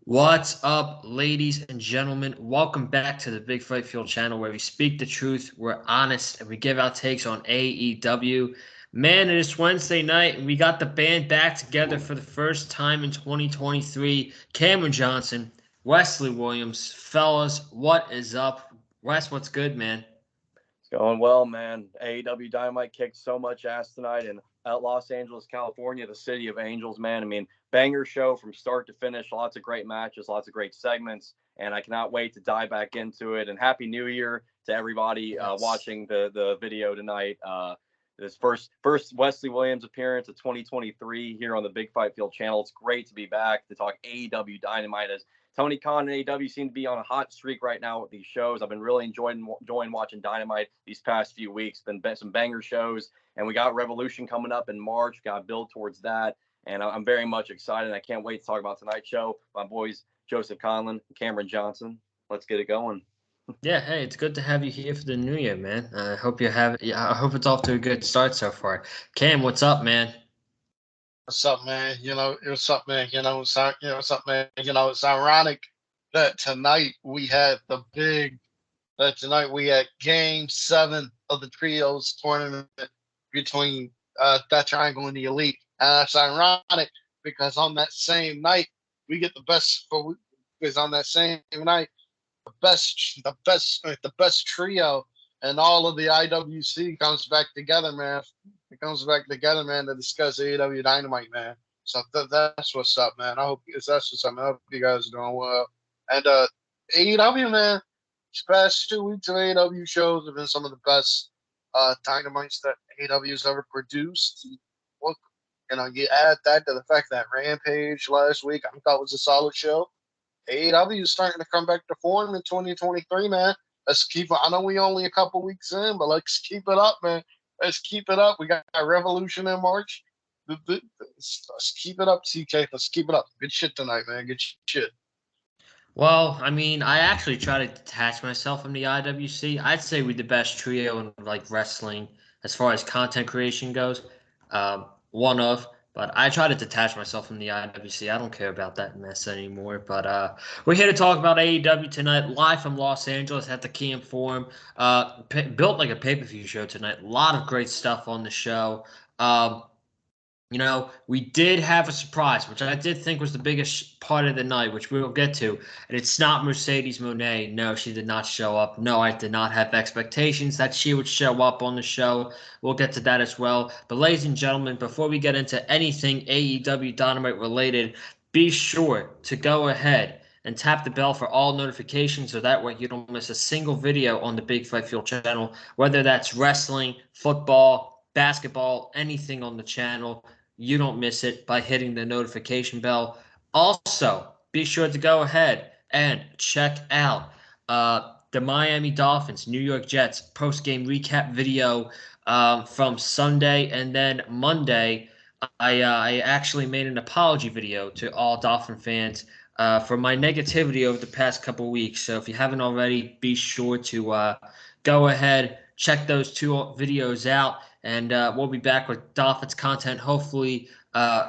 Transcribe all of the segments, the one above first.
What's up, ladies and gentlemen? Welcome back to the Big Fight Fuel channel where we speak the truth, we're honest, and we give our takes on AEW. Man, it is Wednesday night, and we got the band back together for the first time in 2023. Cameron Johnson, Wesley Williams. Fellas, what is up? Wes, what's good, man? It's going well, man. AEW Dynamite kicked so much ass tonight in Los Angeles, California, the city of angels, man. I mean, banger show from start to finish. Lots of great matches, lots of great segments, and I cannot wait to dive back into it. And Happy New Year to everybody Yes. watching the video tonight. This first Wesley Williams appearance of 2023 here on the Big Fight Field channel. It's great to be back to talk AEW Dynamite as Tony Khan and AEW seem to be on a hot streak right now with these shows. I've been really enjoying watching Dynamite these past few weeks. Been some banger shows, and we got Revolution coming up in March. Got to build towards that, and I'm very much excited. I can't wait to talk about tonight's show. My boys Joseph Conlon, Cameron Johnson. Let's get it going. Yeah, hey, it's good to have you here for the new year, man. I hope it's off to a good start so far. Cam, what's up, man? What's up, man? What's up, man? What's up, man? It's ironic that tonight we had game 7 of the trios tournament between that triangle and the elite. And it's ironic because on that same night, we get because on that same night, the best trio and all of the IWC comes back together, man. It comes back together, man, to discuss AEW Dynamite, man. So that's what's up, man. That's what's up, man. I hope you guys are doing well. And AEW, man, these past 2 weeks of AEW shows have been some of the best Dynamites that AEW has ever produced. Look, you add that to the fact that Rampage last week I thought was a solid show. AEW is starting to come back to form in 2023, man. Let's keep it. I know we only a couple weeks in, but let's keep it up, man. Let's keep it up. We got Revolution in March. Let's keep it up, TK. Let's keep it up. Good shit tonight, man. Good shit. Well, I mean, I actually try to detach myself from the IWC. I'd say we're the best trio in like wrestling as far as content creation goes. One of, but I try to detach myself from the IWC. I don't care about that mess anymore. But we're here to talk about AEW tonight, live from Los Angeles at the Key Forum. Built like a pay-per-view show tonight. A lot of great stuff on the show. We did have a surprise, which I did think was the biggest part of the night, which we will get to. And it's not Mercedes Moné. No, she did not show up. No, I did not have expectations that she would show up on the show. We'll get to that as well. But ladies and gentlemen, before we get into anything AEW Dynamite related, be sure to go ahead and tap the bell for all notifications so that way you don't miss a single video on the Big Fight Fuel channel, whether that's wrestling, football, basketball, anything on the channel. You don't miss it by hitting the notification bell. Also, be sure to go ahead and check out the Miami Dolphins, New York Jets post-game recap video from Sunday, and then Monday, I actually made an apology video to all Dolphin fans for my negativity over the past couple weeks. So if you haven't already, be sure to go ahead, check those two videos out. And we'll be back with Dolphins content hopefully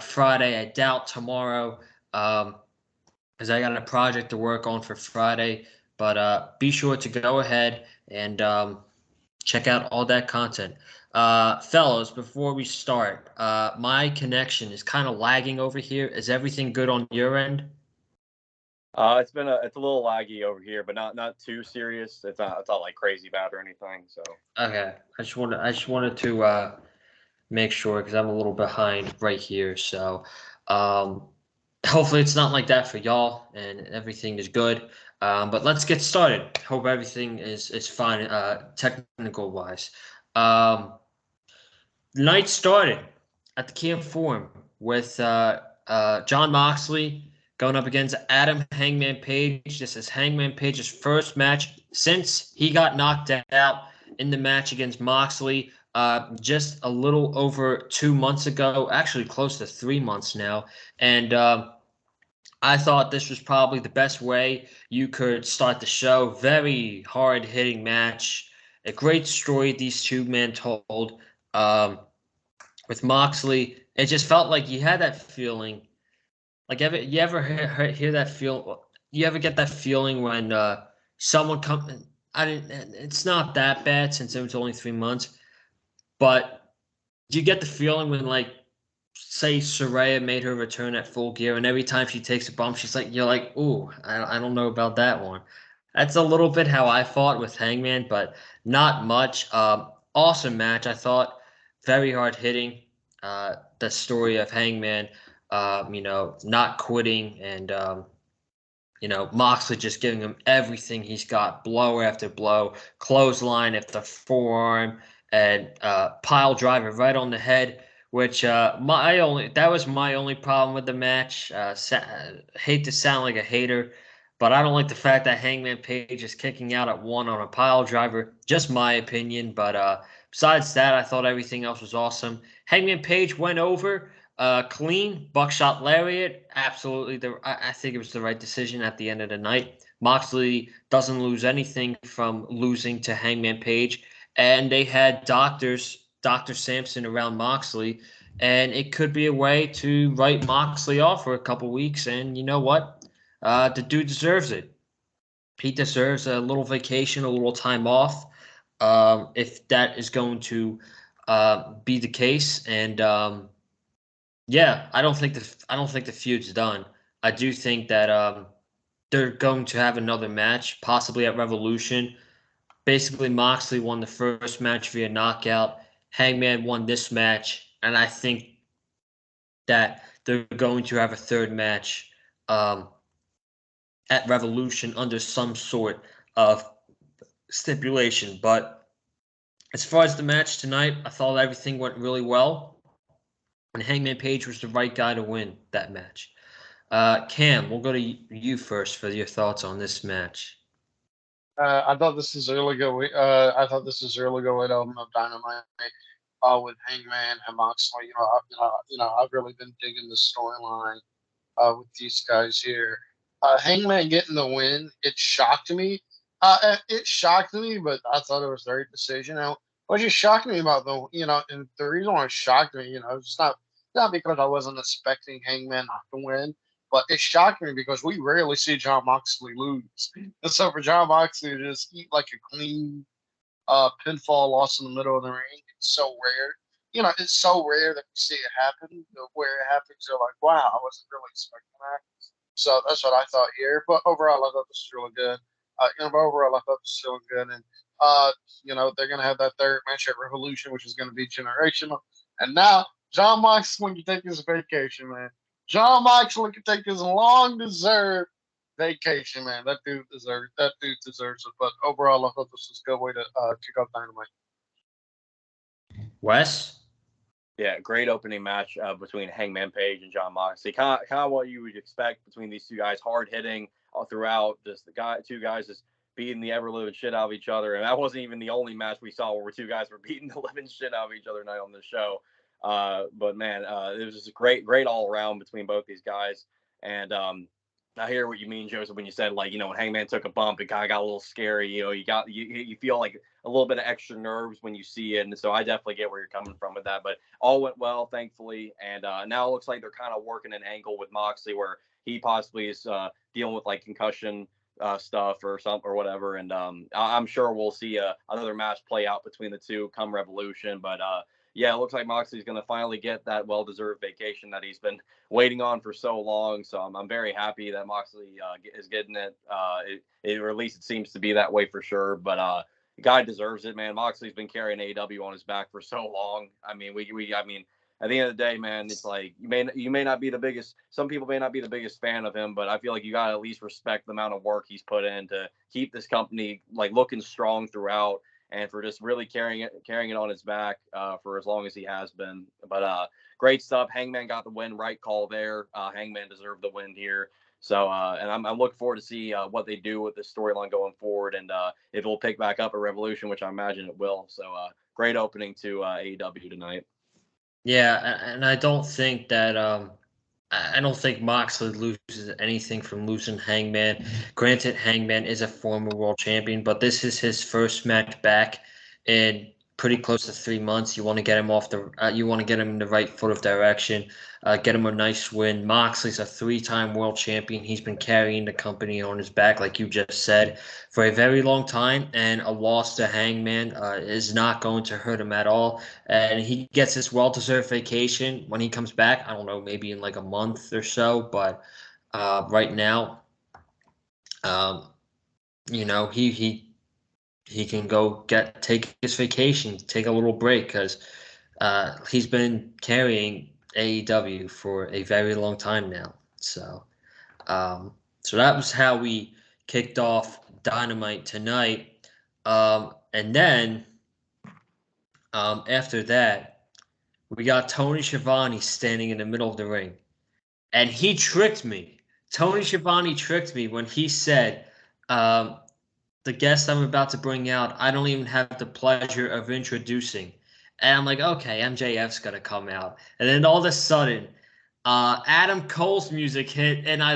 Friday. I doubt tomorrow because I got a project to work on for Friday. But be sure to go ahead and check out all that content. Fellows, before we start, my connection is kind of lagging over here. Is everything good on your end? It's a little laggy over here, but not too serious. It's not like crazy bad or anything. So Okay, I just wanted to make sure because I'm a little behind right here. So um, hopefully it's not like that for y'all and everything is good. But let's get started. Hope everything is fine technical wise. Um, Night started at the Camp Forum with John Moxley going up against Adam Hangman Page. This is Hangman Page's first match since he got knocked out in the match against Moxley just a little over 2 months ago, actually close to 3 months now. And I thought this was probably the best way you could start the show. Very hard hitting match. A great story these two men told. Um, with Moxley, it just felt like you had that feeling Like, you ever hear that feel? You ever get that feeling when someone come? I didn't. It's not that bad since it was only 3 months, but do you get the feeling when, like, say Soraya made her return at Full Gear, and every time she takes a bump, she's like, you're like, ooh, I don't know about that one. That's a little bit how I fought with Hangman, but not much. Awesome match, I thought. Very hard hitting. The story of Hangman, not quitting, and Moxley just giving him everything he's got, blow after blow, clothesline after forearm, and pile driver right on the head. Which that was my only problem with the match. Hate to sound like a hater, but I don't like the fact that Hangman Page is kicking out at one on a pile driver. Just my opinion, but besides that, I thought everything else was awesome. Hangman Page went over. Clean buckshot lariat, absolutely. I think it was the right decision at the end of the night. Moxley doesn't lose anything from losing to Hangman Page, and they had Dr. Sampson around Moxley, and it could be a way to write Moxley off for a couple weeks. And you know what? The dude deserves it. He deserves a little vacation, a little time off, if that is going to be the case. And yeah, I don't think the feud's done. I do think that they're going to have another match, possibly at Revolution. Basically, Moxley won the first match via knockout. Hangman won this match, and I think that they're going to have a third match um, at Revolution under some sort of stipulation. But as far as the match tonight, I thought everything went really well, and Hangman Page was the right guy to win that match. Cam, we'll go to you first for your thoughts on this match. I thought this is a really good. I thought this is a really good element of Dynamite. With Hangman and Moxley, I've really been digging the storyline with these guys here. Hangman getting the win, it shocked me. It shocked me, but I thought it was the right decision. Now, what just shocked me about and the reason why it shocked me, it's not because I wasn't expecting Hangman not to win, but it shocked me because we rarely see John Moxley lose. And so for John Moxley to just eat like a clean pinfall loss in the middle of the ring, it's so rare. It's so rare that we see it happen. Where it happens, you're like, wow, I wasn't really expecting that. So that's what I thought here. But overall, I thought this was really good. Overall, I thought this was really good. And, they're going to have that third match at Revolution, which is going to be generational. And now, John Moxley can take his vacation, man. John Moxley can take his long deserved vacation, man. That dude deserves it. But overall, I thought this was a good way to kick off Dynamite. Wes? Yeah, great opening match between Hangman Page and John Moxley. Kind of what you would expect between these two guys, hard hitting all throughout. Just two guys just beating the ever living shit out of each other. And that wasn't even the only match we saw where two guys were beating the living shit out of each other tonight on the show. But man, it was just great all around between both these guys. And I hear what you mean, Joseph, when you said, like, when Hangman took a bump, it kind of got a little scary. You feel like a little bit of extra nerves when you see it. And so I definitely get where you're coming from with that. But all went well, thankfully. And now it looks like they're kind of working an angle with Moxley where he possibly is dealing with like concussion stuff or something or whatever. And I'm sure we'll see another match play out between the two come Revolution. But yeah, it looks like Moxley's going to finally get that well-deserved vacation that he's been waiting on for so long. So I'm very happy that Moxley is getting it. Or at least it seems to be that way for sure. But the guy deserves it, man. Moxley's been carrying AEW on his back for so long. I mean, at the end of the day, man, it's like you may not be the biggest. Some people may not be the biggest fan of him, but I feel like you got to at least respect the amount of work he's put in to keep this company like looking strong throughout. And for just really carrying it on his back for as long as he has been. But great stuff. Hangman got the win. Right call there. Hangman deserved the win here. So, and I'm looking forward to see what they do with this storyline going forward, and if it'll pick back up at Revolution, which I imagine it will. So, great opening to AEW tonight. Yeah, and I don't think that I don't think Moxley loses anything from losing Hangman. Granted, Hangman is a former world champion, but this is his first match back in pretty close to 3 months. You want to get him you want to get him in the right foot of direction, get him a nice win. Moxley's a 3-time world champion. He's been carrying the company on his back, like you just said, for a very long time, and a loss to Hangman is not going to hurt him at all. And he gets this well-deserved vacation when he comes back. I don't know, maybe in like a month or so, but right now, um, he can go take his vacation, take a little break, because he's been carrying AEW for a very long time now. So that was how we kicked off Dynamite tonight. And then after that, we got Tony Schiavone standing in the middle of the ring. And he tricked me. Tony Schiavone tricked me when he said, the guest I'm about to bring out, I don't even have the pleasure of introducing. And I'm like, okay, MJF's going to come out. And then all of a sudden, Adam Cole's music hit, and I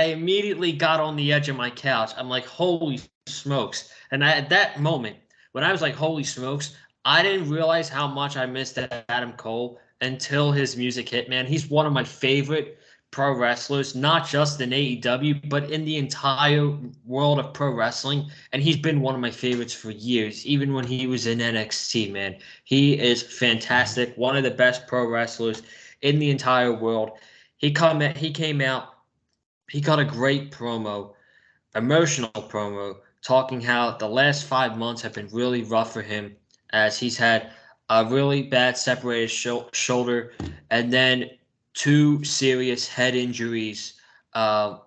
immediately got on the edge of my couch. I'm like, holy smokes. And at that moment, when I was like, holy smokes, I didn't realize how much I missed Adam Cole until his music hit, man. He's one of my favorite pro wrestlers, not just in AEW, but in the entire world of pro wrestling. And he's been one of my favorites for years, even when he was in NXT, man. He is fantastic, one of the best pro wrestlers in the entire world. He came out, he got a great promo, emotional promo, talking how the last 5 months have been really rough for him, as he's had a really bad separated shoulder, and then 2 serious head injuries,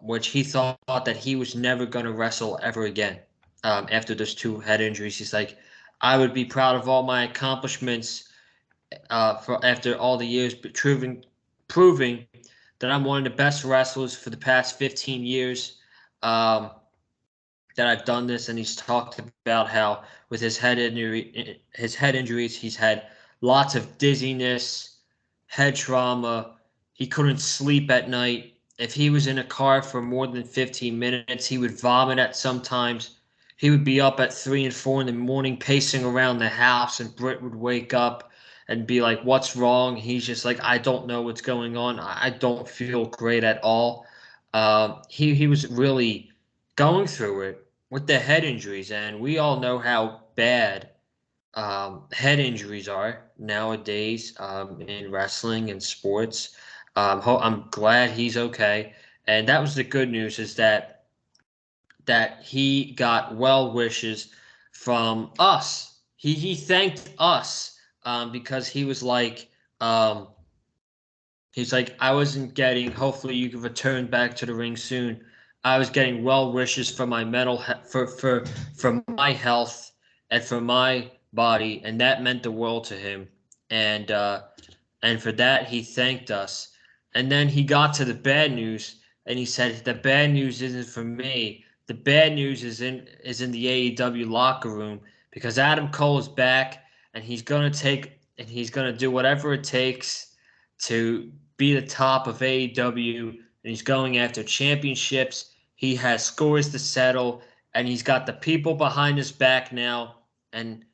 which he thought that he was never going to wrestle ever again. After those 2 head injuries, he's like, I would be proud of all my accomplishments for after all the years, but proving that I'm one of the best wrestlers for the past 15 years, that I've done this. And he's talked about how with his head injuries, he's had lots of dizziness, head trauma. He couldn't sleep at night. If he was in a car for more than 15 minutes, he would vomit at sometimes. He would be up at 3 and 4 in the morning pacing around the house, and Britt would wake up and be like, what's wrong? He's just like, I don't know what's going on. I don't feel great at all. He was really going through it with the head injuries, and we all know how bad head injuries are nowadays in wrestling and sports. I'm glad he's okay, and that was the good news, is that he got well wishes from us. He thanked us because he was like, he's like, I wasn't getting. Hopefully, you can return back to the ring soon. I was getting well wishes for my for my health and for my body, and that meant the world to him. And for that, he thanked us. And then he got to the bad news, and he said, the bad news isn't for me. The bad news is in the AEW locker room, because Adam Cole is back, and he's gonna do whatever it takes to be the top of AEW, and he's going after championships. He has scores to settle, and he's got the people behind his back now. And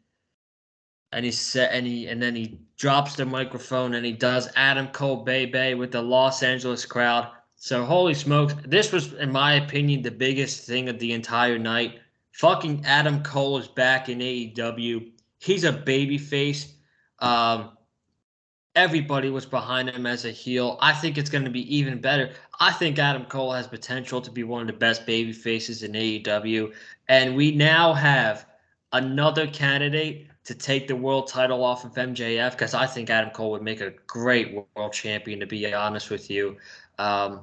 then he drops the microphone, and he does Adam Cole Bay with the Los Angeles crowd. So holy smokes, this was, in my opinion, the biggest thing of the entire night. Fucking Adam Cole is back in AEW. He's a babyface. Everybody was behind him as a heel. I think it's going to be even better. I think Adam Cole has potential to be one of the best baby faces in AEW. And we now have another candidate to take the world title off of MJF, because I think Adam Cole would make a great world champion, to be honest with you. And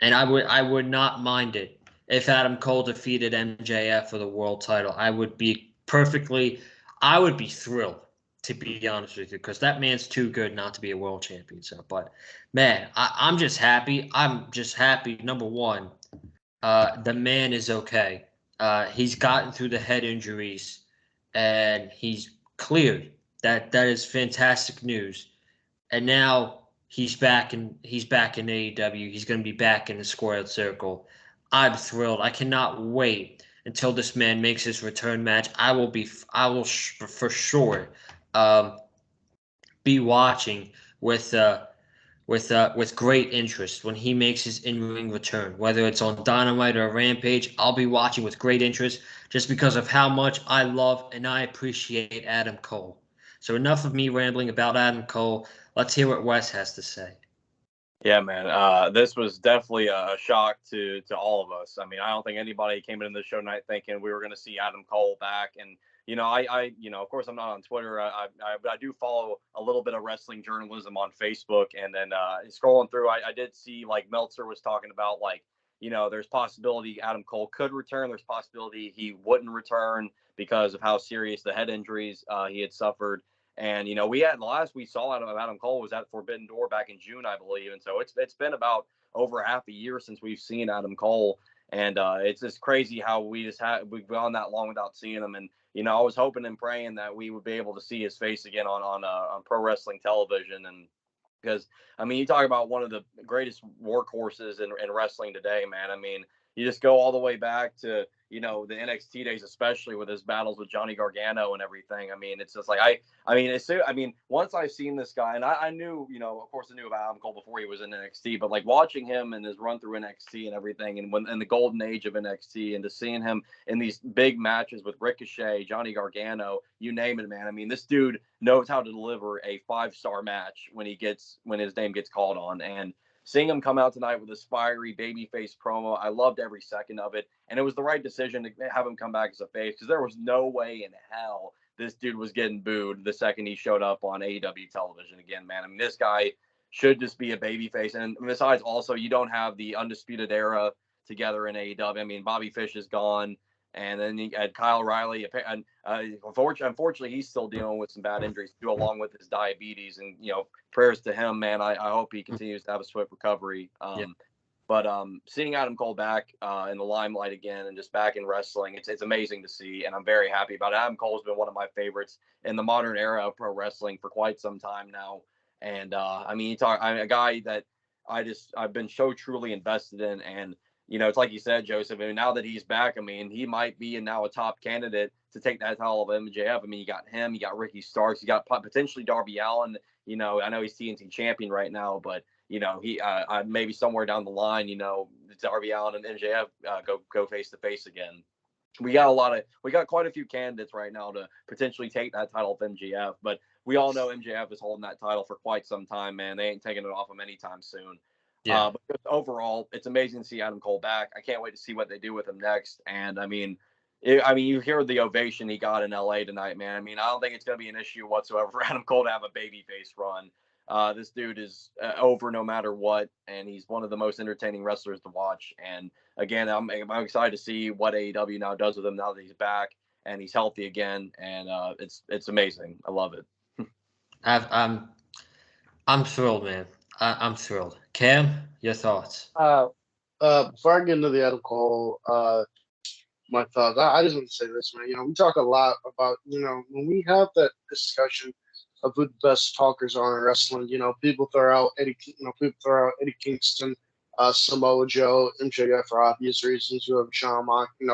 I would not mind it if Adam Cole defeated MJF for the world title. I would be thrilled, to be honest with you, because that man's too good not to be a world champion. So, but man, I'm just happy. I'm just happy. Number one, the man is okay. He's gotten through the head injuries, and he's cleared. That is fantastic news. And now he's back in AEW. He's going to be back in the squared circle. I'm thrilled. I cannot wait until this man makes his return match. I will for sure be watching with with great interest when he makes his in-ring return. Whether it's on Dynamite or Rampage, I'll be watching with great interest just because of how much I love and I appreciate Adam Cole. So enough of me rambling about Adam Cole. Let's hear what Wes has to say. Yeah, man. This was definitely a shock to all of us. I mean, I don't think anybody came into the show tonight thinking we were going to see Adam Cole back. And of course, I'm not on Twitter. But I do follow a little bit of wrestling journalism on Facebook. And then scrolling through, I did see like Meltzer was talking about like, there's possibility Adam Cole could return. There's possibility he wouldn't return because of how serious the head injuries he had suffered. And the last we saw out of Adam Cole was at Forbidden Door back in June, I believe. And so it's been about over half a year since we've seen Adam Cole, and it's just crazy how we've gone that long without seeing him. And I was hoping and praying that we would be able to see his face again on pro wrestling television. And because I mean, you talk about one of the greatest workhorses in wrestling today, man. I mean, you just go all the way back to the NXT days, especially with his battles with Johnny Gargano and everything. I mean, it's just like once I've seen this guy, and I knew, of course, I knew about Adam Cole before he was in NXT, but like watching him and his run through NXT and everything, and in the golden age of NXT, and just seeing him in these big matches with Ricochet, Johnny Gargano, you name it, man. I mean, this dude knows how to deliver a 5-star match when his name gets called on. And seeing him come out tonight with this fiery babyface promo, I loved every second of it. And it was the right decision to have him come back as a face, because there was no way in hell this dude was getting booed the second he showed up on AEW television again, man. I mean, this guy should just be a babyface. And besides, also, you don't have the Undisputed Era together in AEW. I mean, Bobby Fish is gone. And then you had Kyle O'Reilly. And unfortunately, he's still dealing with some bad injuries too, along with his diabetes. And prayers to him, man. I hope he continues to have a swift recovery. But seeing Adam Cole back in the limelight again and just back in wrestling, it's amazing to see, and I'm very happy about it. Adam Cole's been one of my favorites in the modern era of pro wrestling for quite some time now. And I'm a guy that I've been so truly invested in. And it's like you said, Joseph. I mean, now that he's back, I mean, he might be now a top candidate to take that title of MJF. I mean, you got him, you got Ricky Starks, you got potentially Darby Allin. I know he's TNT champion right now, but he maybe somewhere down the line, Darby Allin and MJF go face to face again. We got quite a few candidates right now to potentially take that title of MJF, but we all know MJF is holding that title for quite some time, man. They ain't taking it off him anytime soon. Yeah. But overall, it's amazing to see Adam Cole back. I can't wait to see what they do with him next. And you hear the ovation he got in LA tonight, man. I mean, I don't think it's going to be an issue whatsoever for Adam Cole to have a babyface run. This dude is over no matter what, and he's one of the most entertaining wrestlers to watch. And again, I'm excited to see what AEW now does with him now that he's back and he's healthy again. And it's amazing. I love it. I'm thrilled, man. I'm thrilled. Cam, your thoughts? Before I get into the Adam Cole, my thoughts, I just want to say this, man. We talk a lot about, when we have that discussion of who the best talkers are in wrestling, people throw out Eddie Kingston, Samoa Joe, MJF for obvious reasons. You have John Moxley,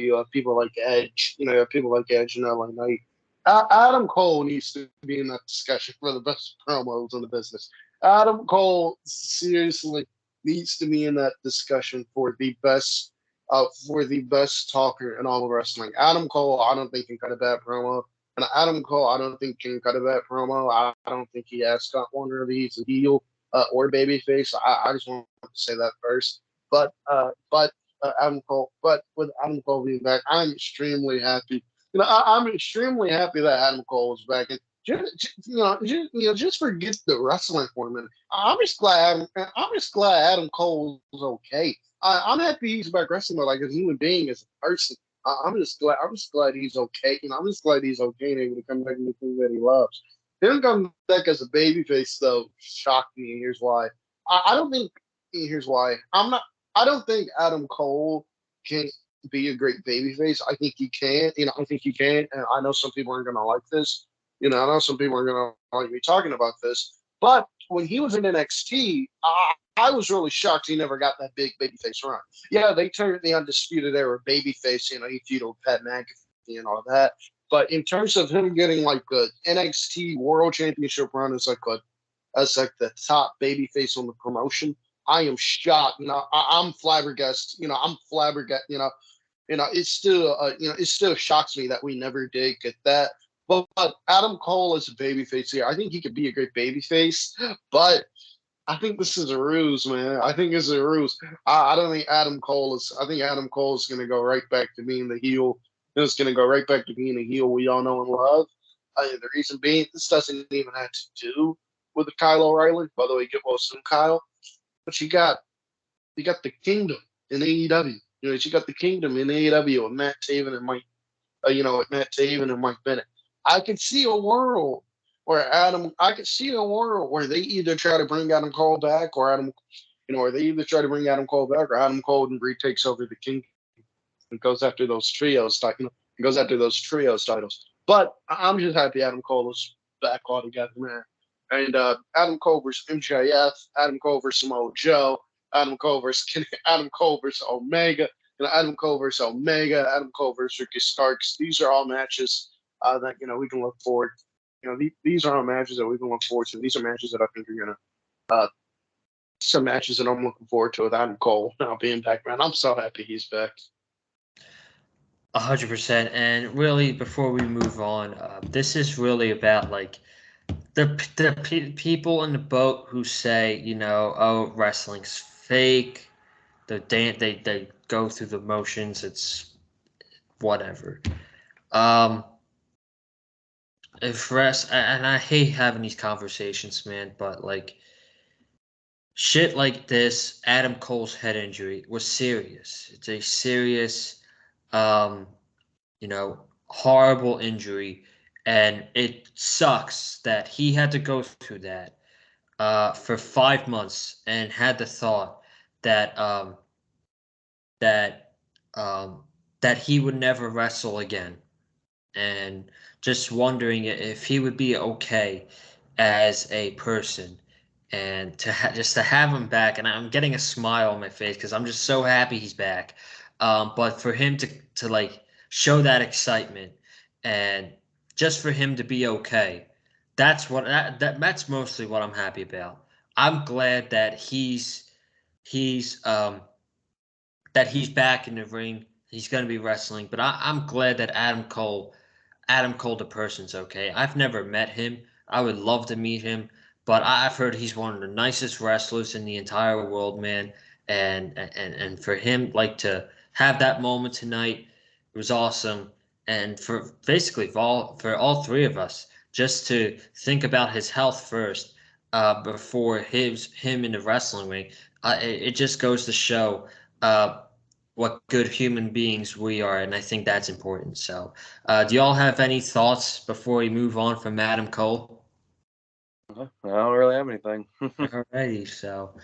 you have people like Edge, you have people like Edge and LA Knight. Adam Cole needs to be in that discussion for the best promos in the business. Adam Cole seriously needs to be in that discussion for the best talker in all of wrestling. Adam Cole, I don't think can cut a bad promo. And Adam Cole, I don't think can cut a bad promo. I don't think he has Scott Warner to he's a heel or babyface. I just want to say that first. But Adam Cole, with Adam Cole being back, I'm extremely happy. I'm extremely happy that Adam Cole is back. And just forget the wrestling for a minute. I'm just glad Adam Cole is okay. I'm happy he's back wrestling, but like as a human being, as a person, I'm just glad he's okay. I'm just glad he's okay and able to come back and do things that he loves. Him coming back as a babyface though shocked me, and here's why. Here's why. I don't think Adam Cole can be a great babyface. I think he can. I think he can. And I know some people aren't gonna like this. I know some people are gonna like me talking about this. But when he was in NXT, I was really shocked he never got that big babyface run. Yeah, they turned the Undisputed Era babyface, he feuded with Pat McAfee and all that. But in terms of him getting like the NXT World Championship run as like the top babyface on the promotion, I am shocked. I'm flabbergasted. I'm flabbergasted. It still shocks me that we never did get that. But Adam Cole is a babyface here. I think he could be a great babyface, but I think this is a ruse, man. I think it's a ruse. I don't think Adam Cole is. I think Adam Cole is going to go right back to being the heel. It's going to go right back to being the heel we all know and love. The reason being, this doesn't even have to do with Kyle O'Reilly. By the way, get well soon, Kyle. But you got the Kingdom in AEW. You got the Kingdom in AEW with Matt Taven and Mike. With Matt Taven and Mike Bennett. I could see a world where they either try to bring Adam Cole back or Adam Cole and retakes over the King and goes after those trios, titles. But I'm just happy Adam Cole is back all together, man. And Adam Cole versus MJF, Adam Cole versus Samoa Joe, Adam Cole versus Omega, Adam Cole versus Omega, Adam Cole versus Ricky Starks. These are all matches that we can look forward. These are all matches that we can look forward to. These are matches that I think are gonna some matches that I'm looking forward to with Adam Cole now being back, man. I'm so happy he's back. 100%. And really, before we move on, this is really about like the people in the boat who say, oh, wrestling's fake. They go through the motions. It's whatever. And I hate having these conversations, man, but like shit like this, Adam Cole's head injury was serious. It's a serious, horrible injury, and it sucks that he had to go through that for 5 months and had the thought that that he would never wrestle again, and just wondering if he would be okay as a person, and just to have him back. And I'm getting a smile on my face because I'm just so happy he's back. But for him to like show that excitement, and just for him to be okay, that's mostly what I'm happy about. I'm glad that he's back in the ring. He's going to be wrestling, but I'm glad that Adam Cole the person's okay. I've never met him. I would love to meet him, but I've heard he's one of the nicest wrestlers in the entire world, man. And for him like to have that moment tonight, it was awesome. And for all three of us, just to think about his health first, before him in the wrestling ring, it just goes to show what good human beings we are, and I think that's important. So, do y'all have any thoughts before we move on from Adam Cole? I don't really have anything. Alrighty, so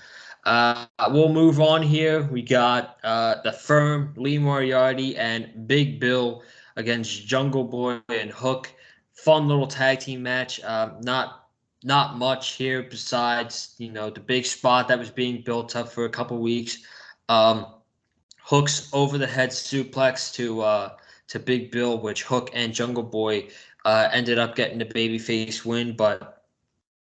we'll move on here. We got the Firm, Lee Moriarty, and Big Bill against Jungle Boy and Hook. Fun little tag team match. Not much here besides the big spot that was being built up for a couple weeks. Hook's over the head suplex to Big Bill, which Hook and Jungle Boy ended up getting the babyface win. But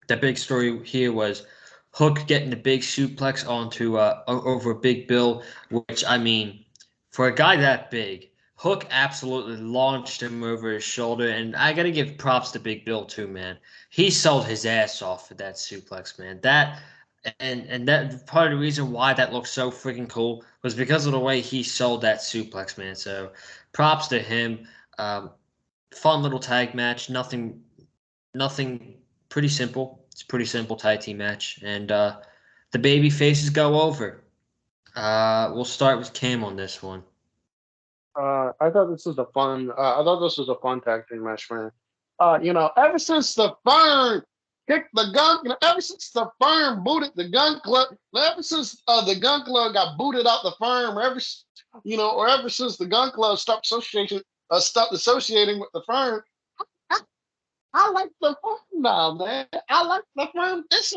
the big story here was Hook getting the big suplex onto over Big Bill, which, I mean, for a guy that big, Hook absolutely launched him over his shoulder. And I got to give props to Big Bill too, man. He sold his ass off for that suplex, man. And that part of the reason why that looks so freaking cool was because of the way he sold that suplex, man. So props to him. Fun little tag match. Nothing. Pretty simple. It's a pretty simple tag team match, and the baby faces go over. We'll start with Cam on this one. I thought this was a fun tag team match, man. Ever since the Firm kicked the gun, ever since the Firm booted the Gun Club, ever since the Gun Club got booted out the Firm, or ever since the Gun Club stopped associating with the Firm, I like the Firm now, man. I like the Firm. It's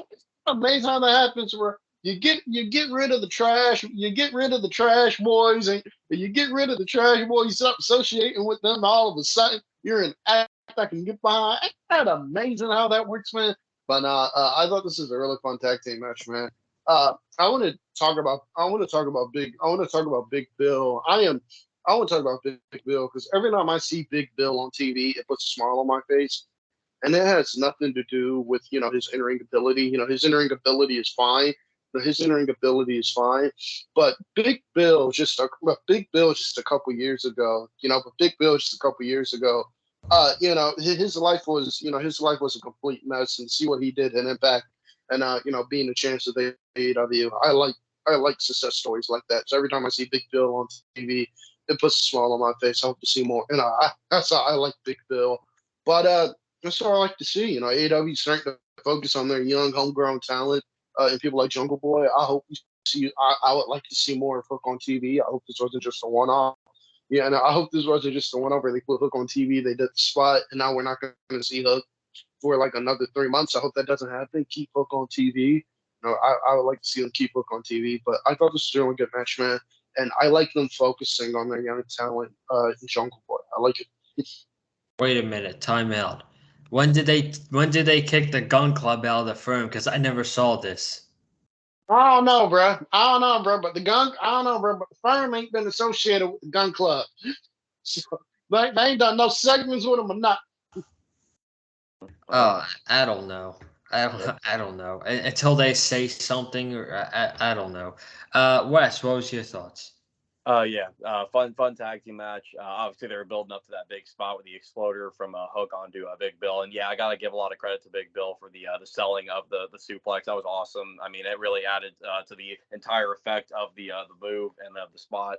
amazing how that happens. Where you get rid of the trash. You get rid of the trash boys, and you get rid of the trash boys. You stop associating with them. All of a sudden, you're an act I can get behind. Ain't that amazing how that works, man? But I thought this is a really fun tag team match, man. I want to talk about Big Bill. I want to talk about Big Bill because every time I see Big Bill on TV, it puts a smile on my face, and it has nothing to do with his in-ring ability. His in-ring ability is fine. His in-ring ability is fine, but Big Bill just a couple years ago. His life was a complete mess, and see what he did in Impact, and being the champs of the AEW. I like success stories like that. So every time I see Big Bill on TV, it puts a smile on my face. I hope to see more. That's how I like Big Bill. But that's what I like to see. AEW starting to focus on their young, homegrown talent, and people like Jungle Boy. I hope we see. I would like to see more of Hook on TV. I hope this wasn't just a one-off. Yeah, and I hope this wasn't just a one-off where they put Hook on TV, they did the spot, and now we're not going to see Hook for like another 3 months. I hope that doesn't happen. Keep Hook on TV. I would like to see them keep Hook on TV. But I thought this was a really good match, man. And I like them focusing on their young talent, Jungle Boy. I like it. Wait a minute, time out. When did they kick the Gun Club out of the firm? Because I never saw this. I don't know, bro. But the firm ain't been associated with the Gun Club. So, they ain't done no segments with them or not. Oh, I don't know. I don't know. Until they say something, or I don't know. Wes, what was your thoughts? Fun tag team match. Obviously, they were building up to that big spot with the exploder from Hook onto Big Bill, and yeah, I gotta give a lot of credit to Big Bill for the selling of the suplex. That was awesome. I mean, it really added to the entire effect of the move and the spot.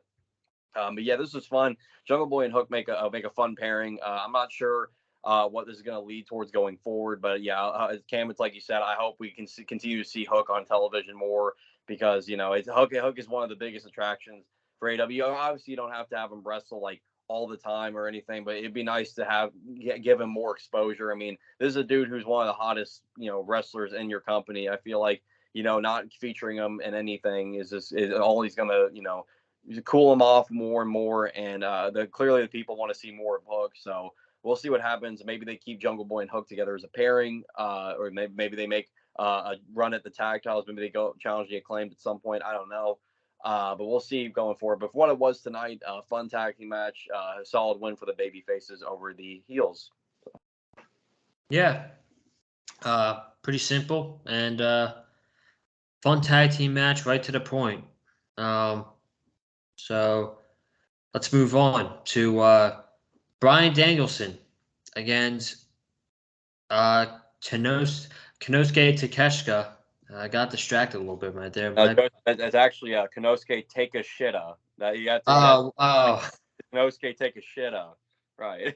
But yeah, this was fun. Jungle Boy and Hook make a fun pairing. I'm not sure what this is going to lead towards going forward, but yeah, Cam, it's like you said. I hope we can continue to see Hook on television more because Hook is one of the biggest attractions for AW. Obviously, you don't have to have him wrestle like all the time or anything, but it'd be nice to give him more exposure. I mean, this is a dude who's one of the hottest wrestlers in your company. I feel like not featuring him in anything is all he's going to cool him off more and more, and clearly the people want to see more of Hook, so we'll see what happens. Maybe they keep Jungle Boy and Hook together as a pairing, or maybe they make a run at the tag titles. Maybe they go challenge the Acclaimed at some point. I don't know, but we'll see going forward. But for what it was tonight, fun tag team match, a solid win for the baby faces over the heels. Yeah, pretty simple and fun tag team match, right to the point. So let's move on to Bryan Danielson against Konosuke Takeshita. I got distracted a little bit right there. It's actually Konosuke Takeshita. That you got to. Oh. Konosuke Takeshita. Right.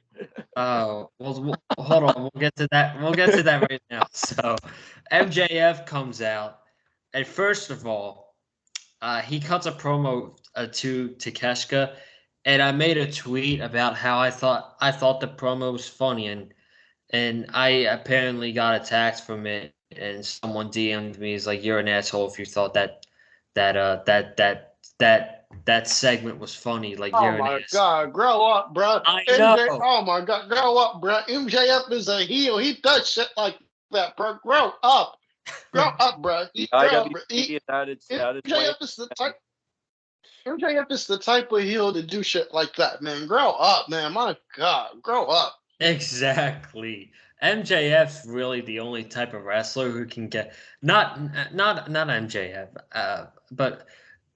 Oh, well, hold on. We'll get to that. We'll get to that right now. So, MJF comes out, and first of all, he cuts a promo to Takeshita, and I made a tweet about how I thought the promo was funny, and I apparently got attacked from it, and someone DM'd me, is like, "You're an asshole if you thought that segment was funny." Like, oh you're my an asshole. God, grow up, bro. I know. Oh my God, grow up, bro. MJF is a heel. He does shit like that, bro. Grow up. Grow up, bro. MJF is the type of heel to do shit like that, man. Grow up, man. My God, grow up. Exactly. MJF's really the only type of wrestler who can get not MJF, but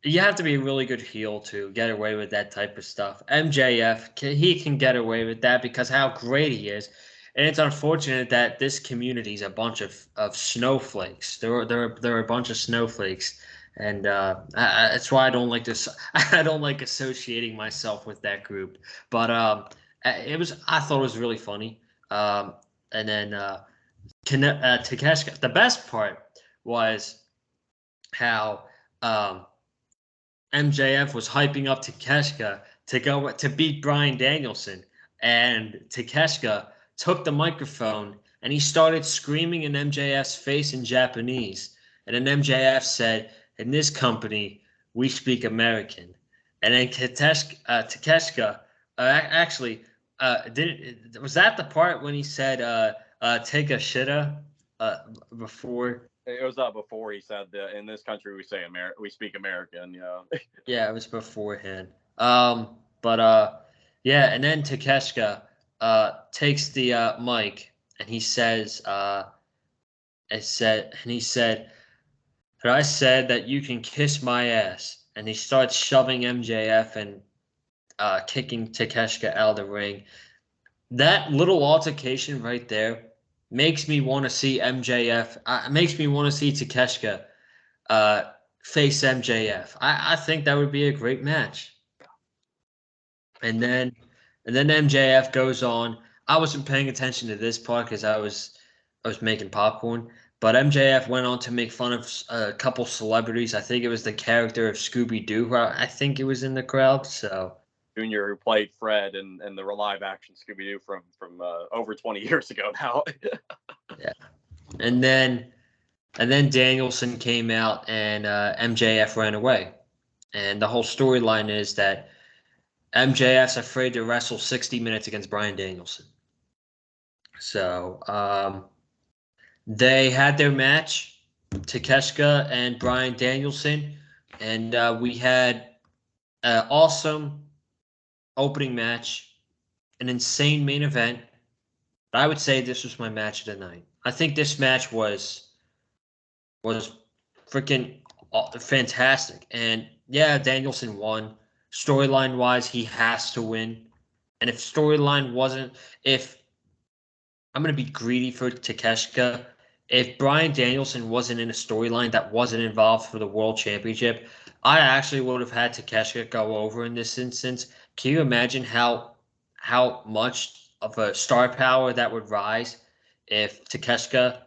you have to be a really good heel to get away with that type of stuff. MJF he can get away with that because how great he is, and it's unfortunate that this community is a bunch of snowflakes. They're a bunch of snowflakes, and that's why I don't like this. I don't like associating myself with that group. But I thought it was really funny. And then Takeshita. The best part was how MJF was hyping up Takeshita to beat Bryan Danielson, and Takeshita took the microphone and he started screaming in MJF's face in Japanese. And then MJF said, in this company, we speak American. And then Takeshka, actually, was that the part when he said, take a shitta, before? It was before he said that in this country we speak American. Yeah, it was beforehand. But yeah, and then Takeshka takes the mic and he says, he said, "But I said that you can kiss my ass," and he starts shoving MJF and kicking Takeshka out of the ring. That little altercation right there makes me want to see MJF. Makes me want to see Takeshka uh, face MJF. I think that would be a great match. And then MJF goes on. I wasn't paying attention to this part because I was making popcorn. But MJF went on to make fun of a couple celebrities. I think it was the character of Scooby Doo. I think it was in the crowd. So Junior, who played Fred in the live action Scooby Doo from over 20 years ago now. yeah, and then Danielson came out and MJF ran away. And the whole storyline is that MJF's afraid to wrestle 60 minutes against Bryan Danielson. So they had their match, Takeshka and Bryan Danielson, and we had an awesome opening match, an insane main event. But I would say this was my match of the night. I think this match was freaking fantastic. And yeah, Danielson won. Storyline wise, he has to win. And if storyline wasn't, if I'm gonna be greedy for Takeshka, if Bryan Danielson wasn't in a storyline that wasn't involved for the World Championship, I actually would have had Takeshka go over in this instance. Can you imagine how much of a star power that would rise if Takeshka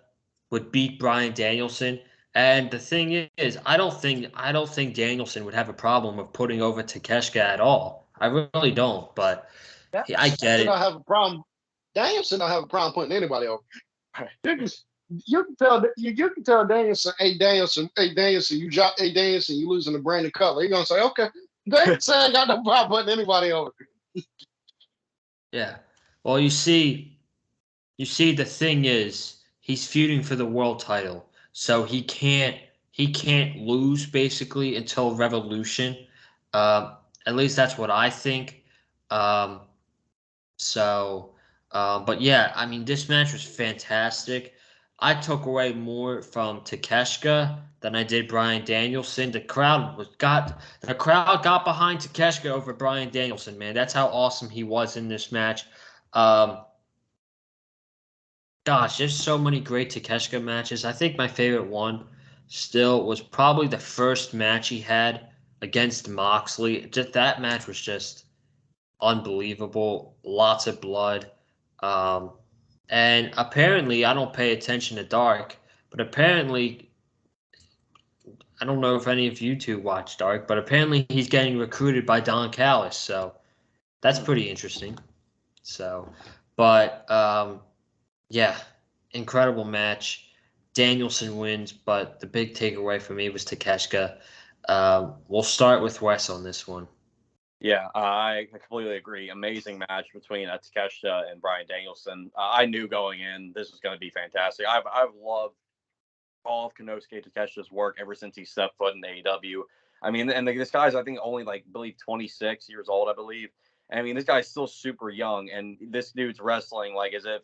would beat Bryan Danielson? And the thing is, I don't think Danielson would have a problem of putting over Takeshka at all. I really don't, but I get Danielson it. don't have a problem. Danielson don't have a problem putting anybody over. You can tell Danielson, hey Danielson, you losing to Brandon Cutler. You're gonna say, okay, Danielson ain't got no problem putting anybody over. Yeah. Well, the thing is, he's feuding for the world title, so he can't lose basically until Revolution. Um, at least that's what I think. Um, so, but yeah, I mean, this match was fantastic. I took away more from Takeshka than I did Bryan Danielson. The crowd got behind Takeshka over Bryan Danielson, man. That's how awesome he was in this match. Um, Gosh, there's so many great Takeshka matches. I think my favorite one still was probably the first match he had against Moxley. Just that match was just unbelievable. Lots of blood. Um, and apparently, I don't pay attention to Dark, but apparently, I don't know if any of you two watch Dark, but apparently he's getting recruited by Don Callis. So that's pretty interesting. So, but yeah, incredible match. Danielson wins, but the big takeaway for me was Takeshka. We'll start with Wes on this one. Yeah, I completely agree. Amazing match between Takeshita and Bryan Danielson. I knew going in this was going to be fantastic. I've loved all of Konosuke Takeshita's work ever since he stepped foot in AEW. I mean, and this guy's I think only I believe 26 years old, I believe. I mean, this guy's still super young, and this dude's wrestling like as if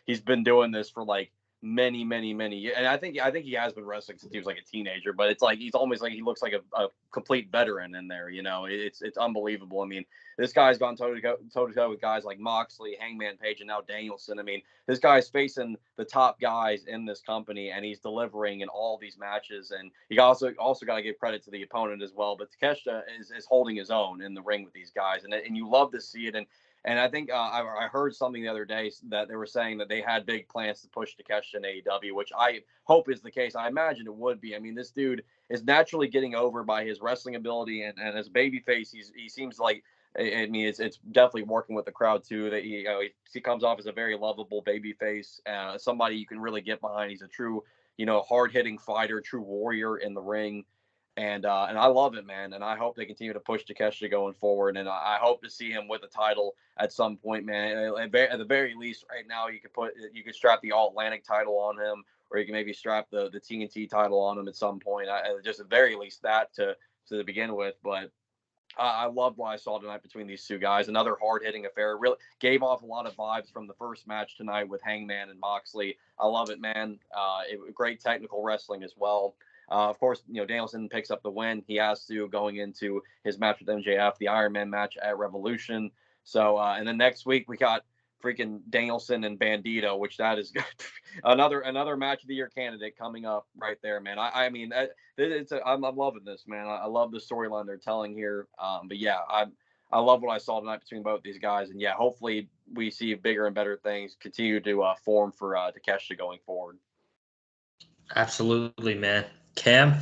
he's been doing this for like many years. And I think he has been wrestling since he was like a teenager, but it's like he's almost like he looks like a complete veteran in there. It's unbelievable. I mean, this guy's gone toe to toe with guys like Moxley, Hangman Page, and now Danielson. I mean, this guy's facing the top guys in this company, and he's delivering in all these matches. And you also got to give credit to the opponent as well. But Takeshita is holding his own in the ring with these guys, and you love to see it. And I think I heard something the other day that they were saying that they had big plans to push Takeshita in AEW, which I hope is the case. I imagine it would be. I mean, this dude is naturally getting over by his wrestling ability, and as a babyface, he seems like. I mean, it's definitely working with the crowd too. That he comes off as a very lovable babyface, somebody you can really get behind. He's a true, hard hitting fighter, true warrior in the ring. And I love it, man. And I hope they continue to push Takeshita going forward. And I hope to see him with a title at some point, man. At the very least, right now, you could strap the All Atlantic title on him, or you can maybe strap the TNT title on him at some point. Just at the very least that to begin with. But I loved what I saw tonight between these two guys. Another hard-hitting affair. Really gave off a lot of vibes from the first match tonight with Hangman and Moxley. I love it, man. Great technical wrestling as well. Of course, Danielson picks up the win. He has to going into his match with MJF, the Iron Man match at Revolution. So, and then next week we got freaking Danielson and Bandito, which that is another match of the year candidate coming up right there, man. I mean, I'm loving this, man. I love the storyline they're telling here. But yeah, I love what I saw tonight between both these guys, and yeah, hopefully we see bigger and better things continue to form for Takeshita going forward. Absolutely, man. Cam?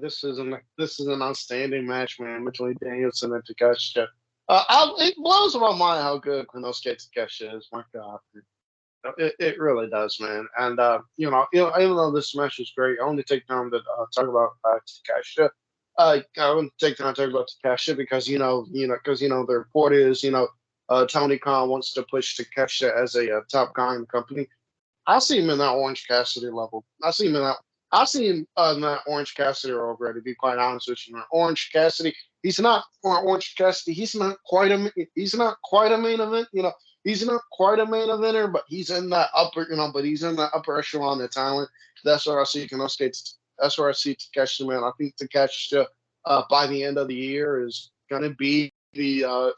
This is an outstanding match, man, between Danielson and Takeshita. It blows my mind how good Konosuke Takeshita is. My God, it really does, man. And even though this match is great, I want to take time to talk about Takeshita. I want to take time to talk about Takeshita because the report is Tony Khan wants to push Takeshita as a top guy in the company. I see him in that Orange Cassidy level. I see him in that Orange Cassidy already. To be quite honest with you, Orange Cassidy. He's not Orange Cassidy. He's not quite a main event. He's not quite a main eventer, but he's in that upper. But he's in that upper echelon of talent. That's where I see Konosuke. That's where I see Takeshita, man. I think Takeshita by the end of the year is gonna be the All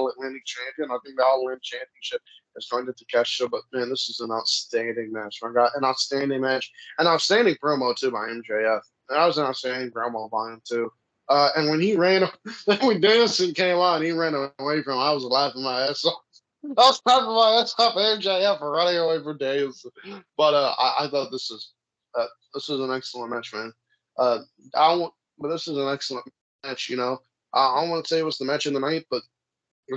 Atlantic champion. I think the All Atlantic championship is going to Takeshita, but man, this is an outstanding match. I got an outstanding match, an outstanding promo too by MJF. That was an outstanding promo by him too. And when when Danielson came on, he ran away from him. I was laughing my ass off. I was laughing my ass off at MJF for running away from Danielson. But I thought this is an excellent match, man. But this is an excellent match. I don't want to say it was the match of the night, but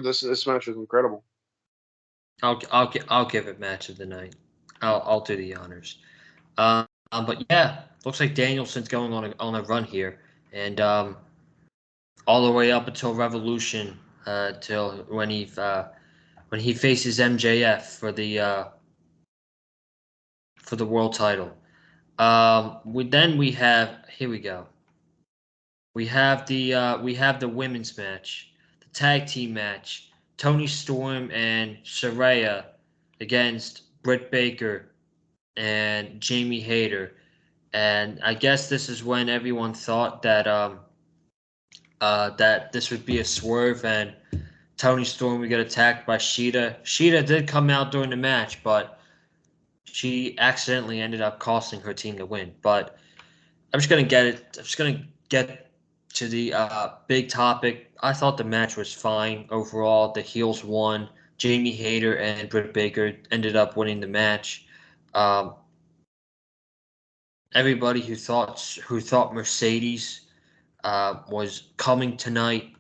this match was incredible. I'll give it match of the night. I'll do the honors. But yeah, looks like Danielson's going on a run here, and all the way up until Revolution, till when he faces MJF for the world title. We have here we go. We have the women's match, the tag team match. Tony Storm and Saraya against Britt Baker and Jamie Hayter. And I guess this is when everyone thought that that this would be a swerve and Tony Storm would get attacked by Sheeta. Sheeta did come out during the match, but she accidentally ended up costing her team the win. But I'm just gonna get to the big topic. I thought the match was fine overall. The heels won. Jamie Hayter and Britt Baker ended up winning the match. Everybody who thought Mercedes was coming tonight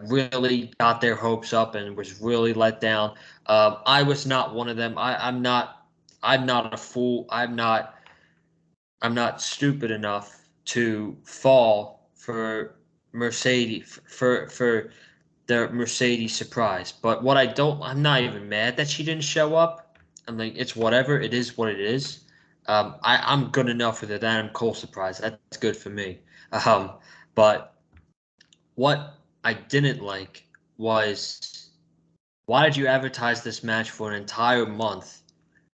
really got their hopes up and was really let down. I was not one of them. I'm not a fool. I'm not stupid enough to fall for Mercedes for the Mercedes surprise. But I'm not even mad that she didn't show up. I'm like, it's whatever. It is what it is. I'm good enough with it. Adam Cole surprise. That's good for me. But what I didn't like was, why did you advertise this match for an entire month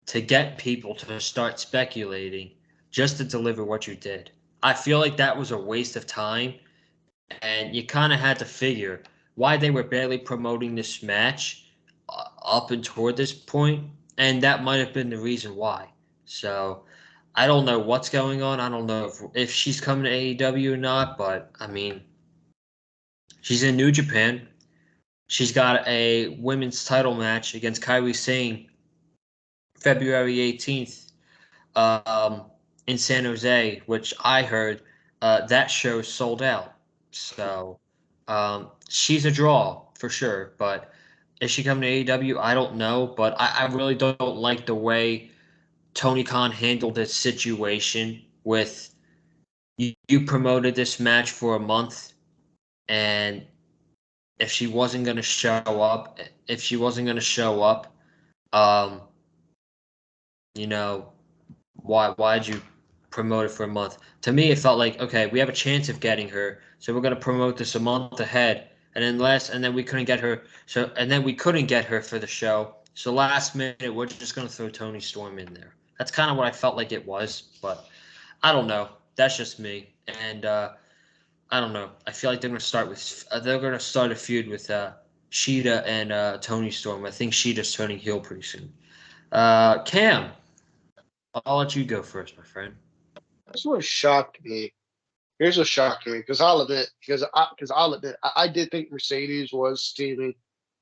to get people to start speculating just to deliver what you did? I feel like that was a waste of time, and you kind of had to figure why they were barely promoting this match up and toward this point, and that might have been the reason why. So I don't know what's going on. I don't know if she's coming to AEW or not, but I mean, she's in New Japan. She's got a women's title match against Kairi Sane February 18th in San Jose, which I heard that show sold out. So she's a draw for sure. But is she coming to AEW? I don't know. But I really don't like the way Tony Khan handled this situation with you promoted this match for a month, and if she wasn't going to show up, um, you know, why'd you promote it for a month? To me, it felt like, okay, we have a chance of getting her, so we're going to promote this a month ahead, and then we couldn't get her, for the show. So last minute, we're just going to throw Tony Storm in there. That's kind of what I felt like it was, but I don't know. That's just me, and I don't know. I feel like they're going to start a feud with Sheeta and Tony Storm. I think Sheeta's turning heel pretty soon. Cam, I'll let you go first, my friend. That's what shocked me. Here's what shocked me because I'll admit I did think Mercedes was teaming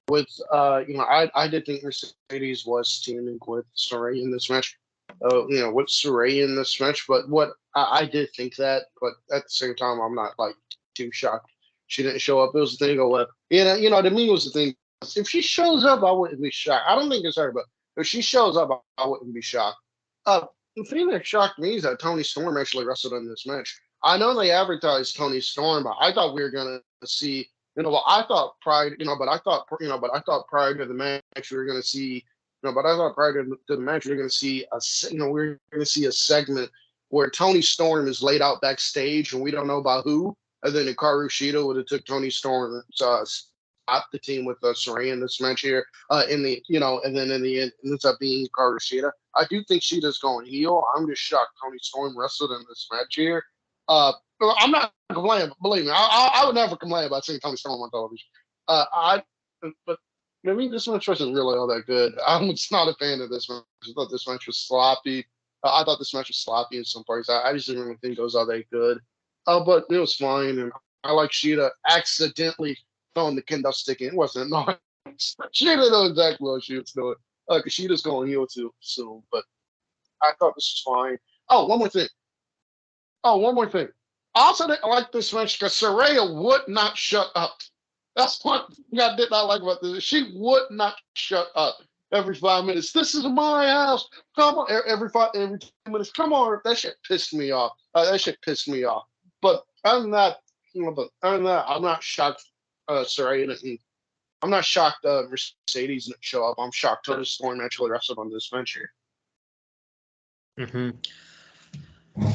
with I did think Mercedes was teaming with Saray in this match. With Saray in this match, but I did think that, but at the same time, I'm not like too shocked she didn't show up. It was the thing of what to me it was the thing. If she shows up, I wouldn't be shocked. I don't think it's her, but if she shows up, I wouldn't be shocked. The thing that shocked me is that Tony Storm actually wrestled in this match. I know they advertised Tony Storm, but I thought we were gonna see. I thought prior, but I thought prior to the match we were gonna see. But I thought prior to the match we were gonna see we're gonna see a segment where Tony Storm is laid out backstage and we don't know about who. And then Hikaru Shida would have took Tony Storm stop the team with Saray in this match here. And then in the end, it ends up being Hikaru Shida. I do think Sheeta's going heel. I'm just shocked Tony Storm wrestled in this match here. I'm not complaining. Believe me, I would never complain about seeing Tony Storm on television. But I mean, this match wasn't really all that good. I'm just not a fan of this match. I thought this match was sloppy. I thought this match was sloppy in some parts. I just didn't really think it was all that good. But it was fine, and I like Sheeta accidentally throwing the kendo stick in. It wasn't no. Sheeta knows exactly what she was doing. Because Sheeta's going heel too soon. But I thought this was fine. Oh, one more thing. I also didn't like this match because Saraya would not shut up. That's one thing I did not like about this. She would not shut up every 5 minutes. This is my house. Come on, every 10 minutes. Come on, that shit pissed me off. But other than that, I'm not shocked. Saraya didn't. I'm not shocked. Mercedes didn't show up. I'm shocked. Tony Storm actually wrestled on this venture.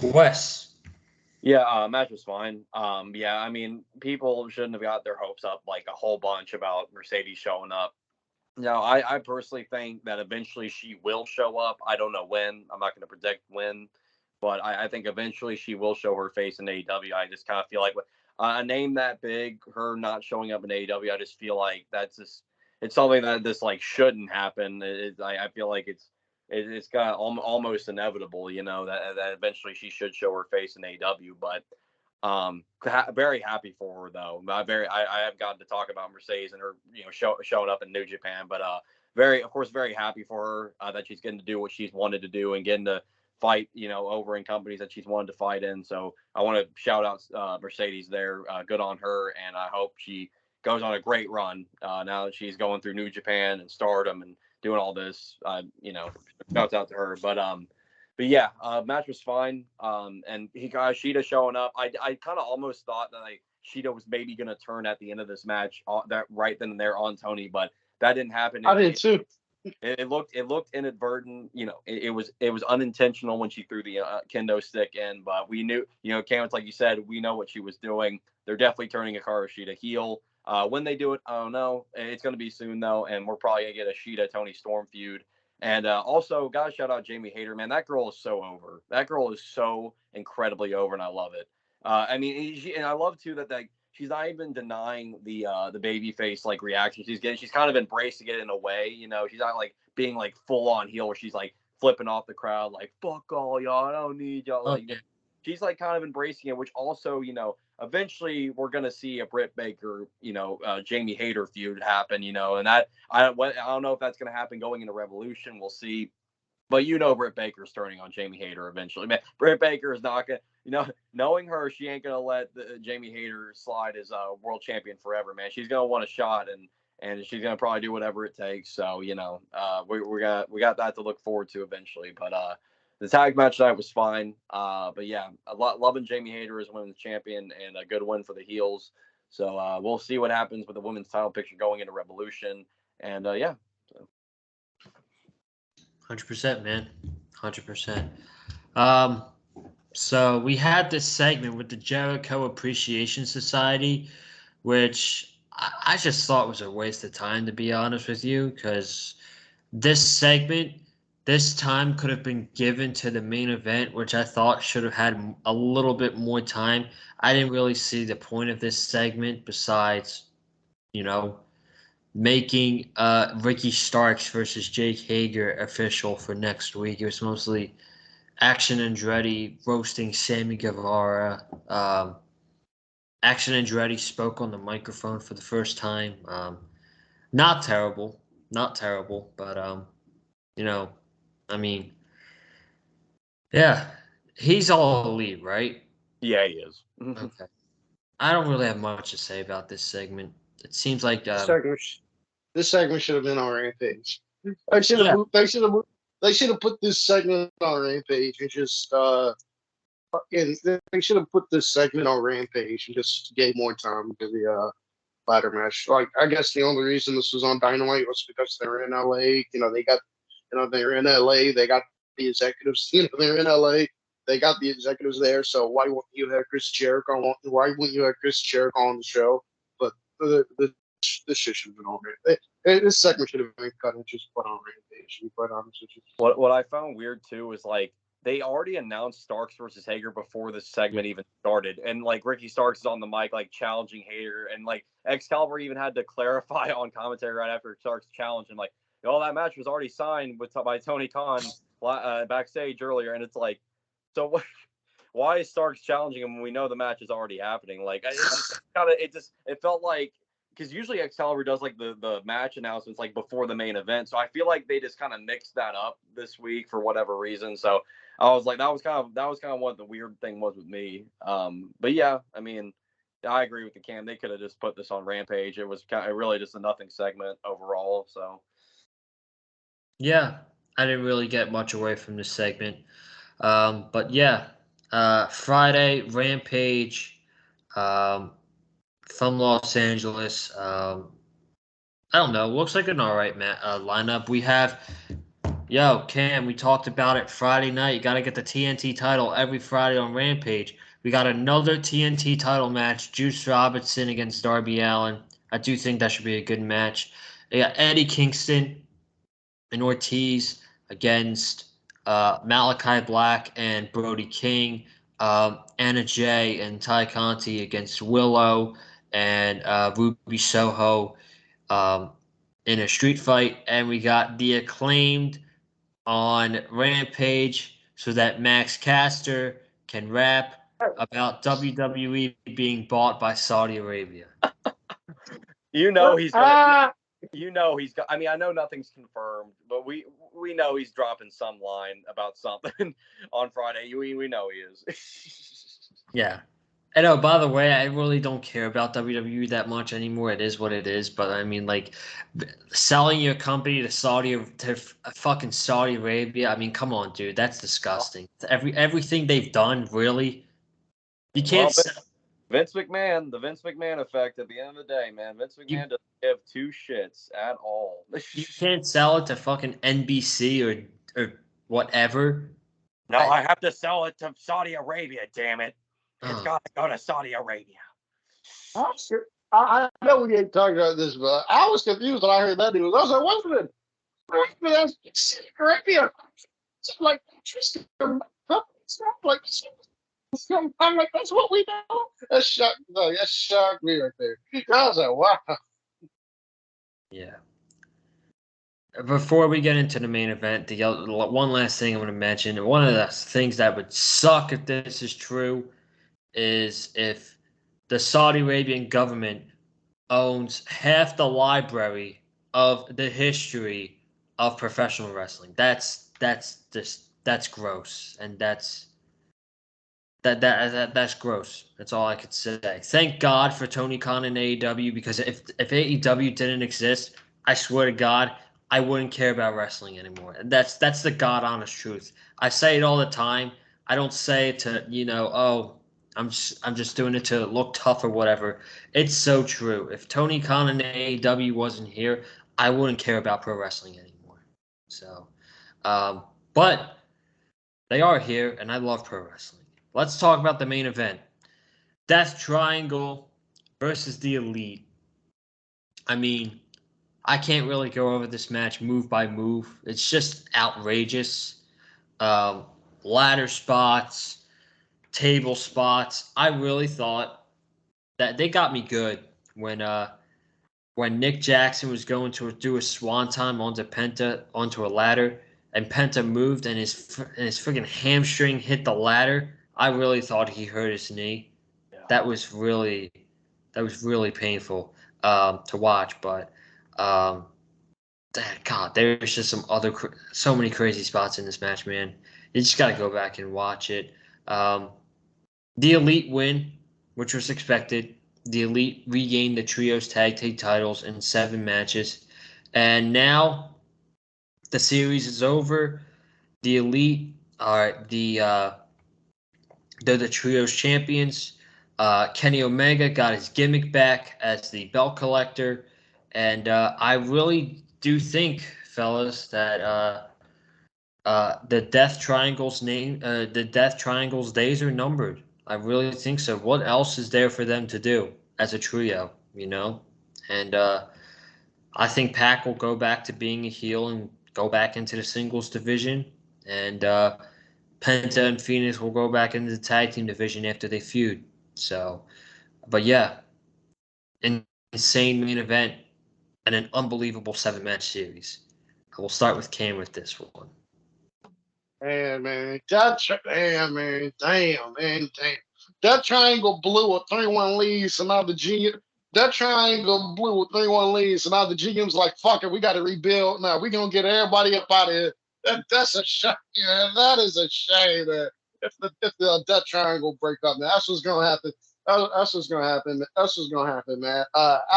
Wes. Yeah, match was fine. Yeah, I mean, people shouldn't have got their hopes up like a whole bunch about Mercedes showing up. I personally think that eventually she will show up. I don't know when. I'm not going to predict when, but I think eventually she will show her face in AEW. I just kind of feel like with a name that big, her not showing up in AEW, I just feel like it's something that this like shouldn't happen. I feel like it's got almost inevitable, that eventually she should show her face in AEW. But very happy for her though. I have gotten to talk about Mercedes and her, showing up in New Japan, but very happy for her that she's getting to do what she's wanted to do and getting to fight, over in companies that she's wanted to fight in. So I want to shout out Mercedes there. Good on her, and I hope she goes on a great run now that she's going through New Japan and Stardom and doing all this. Shouts out to her. But yeah, match was fine. And he got Sheeta showing up. I kind of almost thought that Sheeta was maybe going to turn at the end of this match, that right then and there on Tony, but that didn't happen. I did too. It looked inadvertent. It was unintentional when she threw the kendo stick in, but we knew, Cam, it's like you said, we know what she was doing. They're definitely turning Hikaru Shida heel. When they do it, I don't know. It's going to be soon though, and we're probably gonna get a Shida Tony Storm feud. And also, gotta shout out Jamie Hayter, man. That girl is so over. That girl is so incredibly over, and I love it. I mean, and I love too that she's not even denying the baby face like reaction she's getting. She's kind of embracing it in a way, She's not like being like full on heel where she's like flipping off the crowd like fuck all y'all, I don't need y'all. Like she's like kind of embracing it, which also, eventually we're gonna see a Britt Baker, Jamie Hayter feud happen, and that I don't know if that's gonna happen going into Revolution. We'll see. But Britt Baker's turning on Jamie Hayter eventually. Man, Britt Baker is not gonna, knowing her, she ain't gonna let Jamie Hayter slide as world champion forever, man. She's gonna want a shot, and she's gonna probably do whatever it takes. So we got that to look forward to eventually. But the tag match tonight was fine. But yeah, loving Jamie Hayter as women's champion and a good win for the heels. So we'll see what happens with the women's title picture going into Revolution. And yeah. 100%, man. 100%. So we had this segment with the Jericho Appreciation Society, which I just thought was a waste of time, to be honest with you, because this segment, this time could have been given to the main event, which I thought should have had a little bit more time. I didn't really see the point of this segment besides, making Ricky Starks versus Jake Hager official for next week. It was mostly Action Andretti roasting Sammy Guevara. Action Andretti spoke on the microphone for the first time. Not terrible, but I mean, yeah, he's all elite, right? Yeah, he is. Okay. I don't really have much to say about this segment. It seems like this segment should have been on Rampage. They should have put this segment on Rampage and just they should have put this segment on Rampage and just gave more time to the ladder match. Like, I guess the only reason this was on Dynamite was because they were in LA. They were in LA. They got the executives. They're in LA. They got the executives there. So why wouldn't you have Chris Jericho? Why wouldn't you have Chris Jericho on the show? But this shit should have been on Rampage. This segment should have been cut and just put on Rampage. To be quite honest with you. What I found weird too is like they already announced Starks versus Hager before this segment even started, and like Ricky Starks is on the mic like challenging Hager, and like Excalibur even had to clarify on commentary right after Starks challenged, and like that match was already signed by Tony Khan backstage earlier, and it's like, so what? Why is Starks challenging him when we know the match is already happening? Like it felt like. Because usually Excalibur does like the match announcements like before the main event, so I feel like they just kind of mixed that up this week for whatever reason. So I was like, that was kind of what the weird thing was with me. But yeah, I mean, I agree with the Cam. They could have just put this on Rampage. It was kind of really just a nothing segment overall. So yeah, I didn't really get much away from this segment. But yeah, Friday Rampage. From Los Angeles. I don't know. Looks like an all right lineup. We have, Cam, we talked about it Friday night. You got to get the TNT title every Friday on Rampage. We got another TNT title match, Juice Robinson against Darby Allin. I do think that should be a good match. You got Eddie Kingston and Ortiz against Malachi Black and Brody King. Anna Jay and Ty Conti against Willow and Ruby Soho in a street fight. And we got the Acclaimed on Rampage so that Max Caster can rap about WWE being bought by Saudi Arabia. he's gonna, he's got. I mean, I know nothing's confirmed, but we know he's dropping some line about something on Friday. We know he is. Yeah. I know, by the way, I really don't care about WWE that much anymore. It is what it is. But I mean, like, selling your company to fucking Saudi Arabia. I mean, come on, dude. That's disgusting. Everything they've done, really. You can't. Vince McMahon, the Vince McMahon effect. At the end of the day, man, Vince McMahon doesn't give two shits at all. You can't sell it to fucking NBC or whatever. No, I have to sell it to Saudi Arabia. Damn it. It's got to go to Saudi Arabia. I know we ain't talking about this, but I was confused when I heard that news. I was like, what's it? Saudi Arabia. It's like, I'm like, that's what we know. That shocked me right there. I was like, wow. Yeah. Before we get into the main event, the one last thing I'm going to mention, one of the things that would suck if this is true, is if the Saudi Arabian government owns half the library of the history of professional wrestling. That's gross, and that's gross. That's all I could say. Thank God for Tony Khan and AEW, because if AEW didn't exist, I swear to God, I wouldn't care about wrestling anymore. And that's the God honest truth. I say it all the time. I don't say it to, I'm just doing it to look tough or whatever. It's so true. If Tony Khan and AEW wasn't here, I wouldn't care about pro wrestling anymore. So, but they are here, and I love pro wrestling. Let's talk about the main event: Death Triangle versus the Elite. I mean, I can't really go over this match move by move. It's just outrageous. Um, Ladder spots, table spots. I really thought that they got me good when Nick Jackson was going to do a swanton onto Penta onto a ladder, and Penta moved and his freaking hamstring hit the ladder. I really thought he hurt his knee. Yeah. That was really painful to watch, but. God, there's just so many crazy spots in this match, man. You just got to go back and watch it. The Elite win, which was expected. The Elite regained the Trios Tag Team titles in 7 matches. And now the series is over. The Elite are they're the Trios champions. Kenny Omega got his gimmick back as the belt collector. And I really do think, fellas, that the Death Triangle's days are numbered. I really think so. What else is there for them to do as a trio, And I think Pac will go back to being a heel and go back into the singles division, and Penta and Phoenix will go back into the tag team division after they feud. So, but yeah, an insane main event and an unbelievable 7-match series. I will start with Cam with this one. Damn, man. Damn, man. Damn, man. Damn. That triangle blew a 3-1 lead, so now the GM. That triangle blew a 3-1 lead, so now the GM's like, fuck it, we got to rebuild. Now we're going to get everybody up out of here. That's a shame. Yeah, that is a shame, man. If the that triangle break up, man, that's what's going to happen. That's what's going to happen. That's what's going to happen, man. I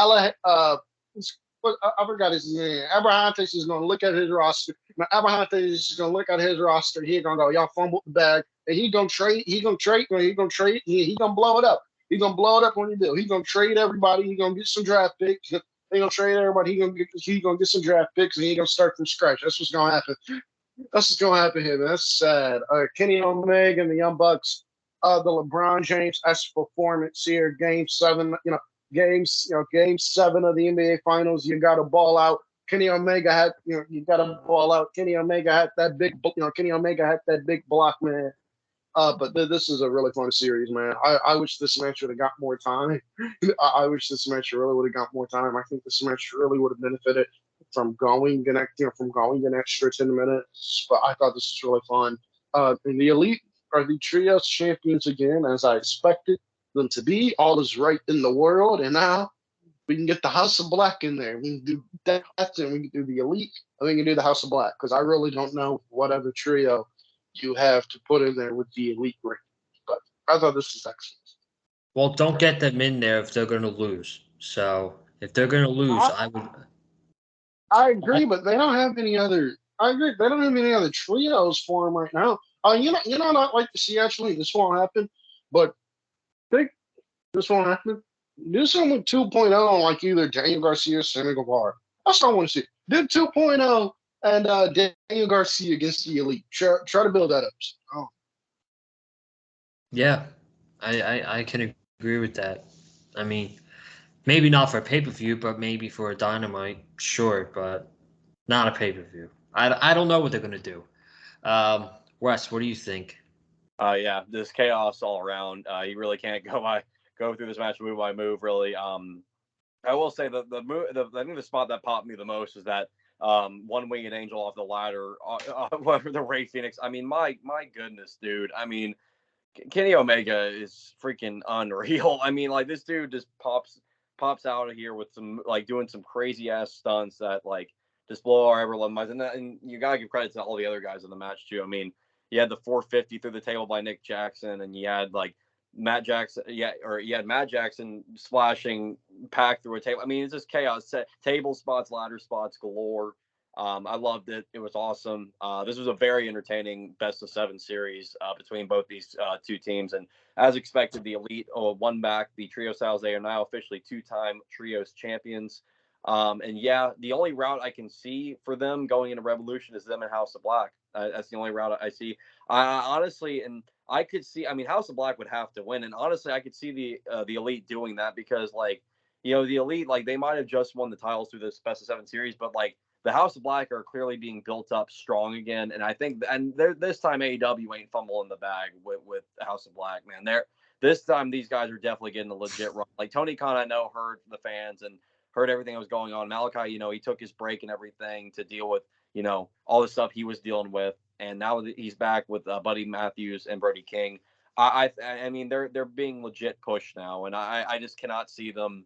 forgot his name. Abrahantes is going to look at his roster. Now, Abrahantes is going to look at his roster. He's going to go, y'all fumbled the bag. And he's going to trade. He's going to trade. He's going to trade. He's going to blow it up. He's going to blow it up when he do. He's going to trade everybody. He's going to get some draft picks. He's going to trade everybody. He's going to get some draft picks, and he's going to start from scratch. That's what's going to happen. That's what's going to happen here, man. That's sad. Kenny Omega and the Young Bucks, the LeBron James-esque performance here, Game 7, Game 7 of the NBA Finals. You got to ball out. Kenny Omega had, you got to ball out. Kenny Omega had that big, Kenny Omega had that big block, man. But this is a really fun series, man. I wish this match would have got more time. I wish this match really would have got more time. I think this match really would have benefited from going an extra 10 minutes. But I thought this was really fun. And the Elite are the Trios champions again, as I expected them to be. All is right in the world, and now we can get the House of Black in there. We can do that, and we can do the Elite, and we can do the House of Black, because I really don't know what other trio you have to put in there with the Elite ring. But I thought this was excellent. Well, don't get them in there if they're going to lose. So if they're going to lose, I would. I agree, but they don't have any other. I agree. They don't have any other trios for them right now. Not like to see actually this won't happen, but I think this won't happen. Do something with 2.0 on like either Daniel Garcia or Sammy Guevara. That's what I want to see. Do 2.0 and Daniel Garcia against the Elite. Try to build that up. Oh. Yeah, I can agree with that. I mean, maybe not for a pay-per-view, but maybe for a Dynamite, sure, but not a pay-per-view. I don't know what they're going to do. Wes, what do you think? Yeah, this chaos all around. You really can't go through this match move by move, really. I will say that I think the spot that popped me the most is that one winged angel off the ladder, the Ray Phoenix. I mean, my goodness, dude. I mean, Kenny Omega is freaking unreal. I mean, like, this dude just pops out of here with some, like, doing some crazy ass stunts that, like, just blow our ever loved minds. And you gotta give credit to all the other guys in the match too. I mean, you had the 450 through the table by Nick Jackson, and you had like Matt Jackson, you had Matt Jackson splashing Pac through a table. I mean, it's just chaos. Table spots, ladder spots galore. I loved it. It was awesome. This was a very entertaining best of 7 series between both these two teams. And as expected, the Elite won back the trio styles. They are now officially 2-time trios champions. And yeah, the only route I can see for them going into Revolution is them in House of Black. That's the only route I see. Honestly, and I could see. I mean, House of Black would have to win, and honestly, I could see the Elite doing that because, like, the Elite, like, they might have just won the titles through this best of 7 series, but like the House of Black are clearly being built up strong again, and I think, and this time AEW ain't fumbling the bag with House of Black, man. This time these guys are definitely getting a legit run. Like Tony Khan, I know, heard the fans and heard everything that was going on. Malachi, he took his break and everything to deal with, all the stuff he was dealing with, and now he's back with Buddy Matthews and Brody King. I mean, they're being legit pushed now, and I just cannot see them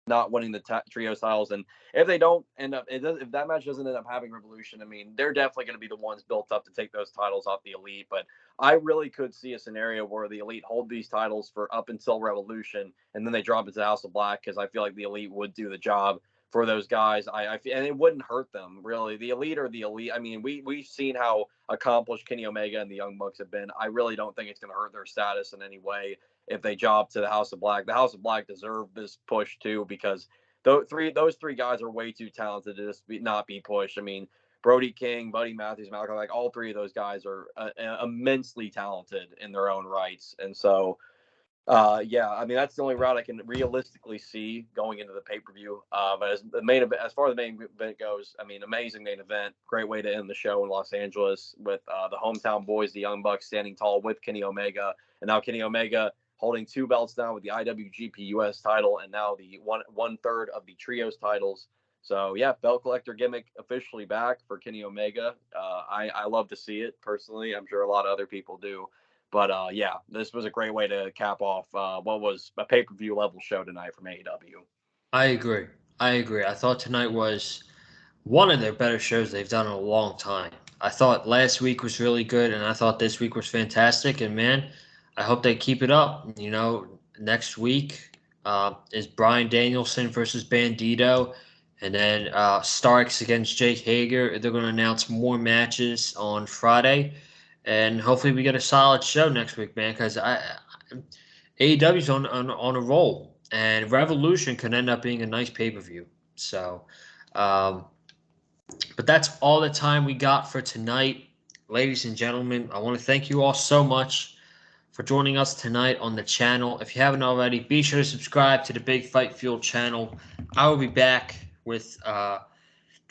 not winning the trio styles. And if they don't end up, if that match doesn't end up having Revolution, I mean, they're definitely going to be the ones built up to take those titles off the Elite. But I really could see a scenario where the Elite hold these titles for up until Revolution, and then they drop it to House of Black, because I feel like the Elite would do the job for those guys. And it wouldn't hurt them, really. The Elite are the Elite. I mean, we've seen how accomplished Kenny Omega and the Young Bucks have been. I really don't think it's going to hurt their status in any way if they job to the House of Black. The House of Black deserve this push too, because those three guys are way too talented to just not be pushed. I mean, Brody King, Buddy Matthews, Malcolm, like all three of those guys are immensely talented in their own rights. And so, yeah, I mean, that's the only route I can realistically see going into the pay-per-view. But as far as the main event goes, I mean, amazing main event, great way to end the show in Los Angeles with the hometown boys, the Young Bucks, standing tall with Kenny Omega, and now Kenny Omega holding 2 belts now with the IWGP US title, and now the one third of the trios titles. So yeah, belt collector gimmick officially back for Kenny Omega. I love to see it personally. I'm sure a lot of other people do. But yeah, this was a great way to cap off what was a pay-per-view level show tonight from AEW. I agree. I thought tonight was one of their better shows they've done in a long time. I thought last week was really good, and I thought this week was fantastic. And man, I hope they keep it up. Next week is Bryan Danielson versus Bandito, and then Starks against Jake Hager. They're going to announce more matches on Friday, and hopefully we get a solid show next week, man. Because AEW's on a roll, and Revolution could end up being a nice pay-per-view. So. But that's all the time we got for tonight. Ladies and gentlemen, I want to thank you all so much for joining us tonight on the channel. If you haven't already, be sure to subscribe to the Big Fight Fuel channel. I will be back with the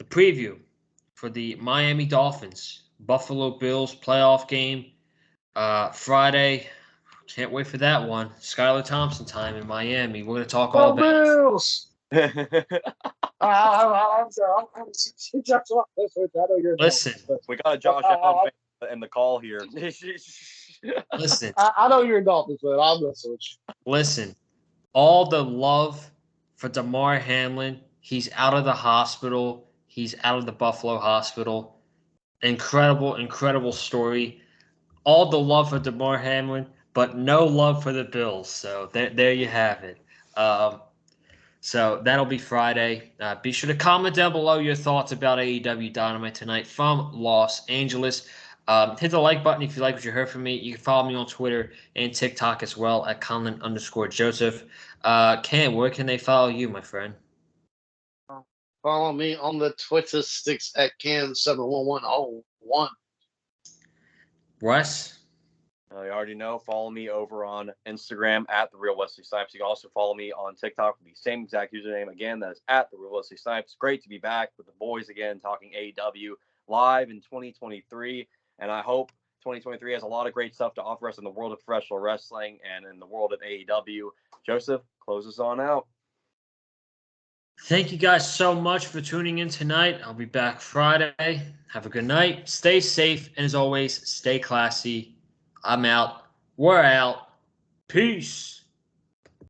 preview for the Miami Dolphins Buffalo Bills playoff game Friday. Can't wait for that one. Skylar Thompson time in Miami. We're going to talk all about Bills. I'm sorry. Listen. We got a Josh Allen fan in the call here. Listen. I know you're a Dolphins fan. I'm messing with you. Listen. All the love for Damar Hamlin. He's out of the hospital. He's out of the Buffalo hospital. Incredible, incredible story. All the love for Damar Hamlin, but no love for the Bills. So there you have it. So that'll be Friday. Be sure to comment down below your thoughts about AEW Dynamite tonight from Los Angeles. Hit the like button if you like what you heard from me. You can follow me on Twitter and TikTok as well at Colin_Joseph. Cam, where can they follow you, my friend? Follow me on the Twitter sticks at Cam71101. Wes? You already know. Follow me over on Instagram at The Real Wesley Snipes. You can also follow me on TikTok with the same exact username. Again, that is at The Real Wesley Snipes. Great to be back with the boys again, talking AEW live in 2023. And I hope 2023 has a lot of great stuff to offer us in the world of professional wrestling and in the world of AEW. Joseph, close us on out. Thank you guys so much for tuning in tonight. I'll be back Friday. Have a good night. Stay safe. And as always, stay classy. I'm out. We're out. Peace.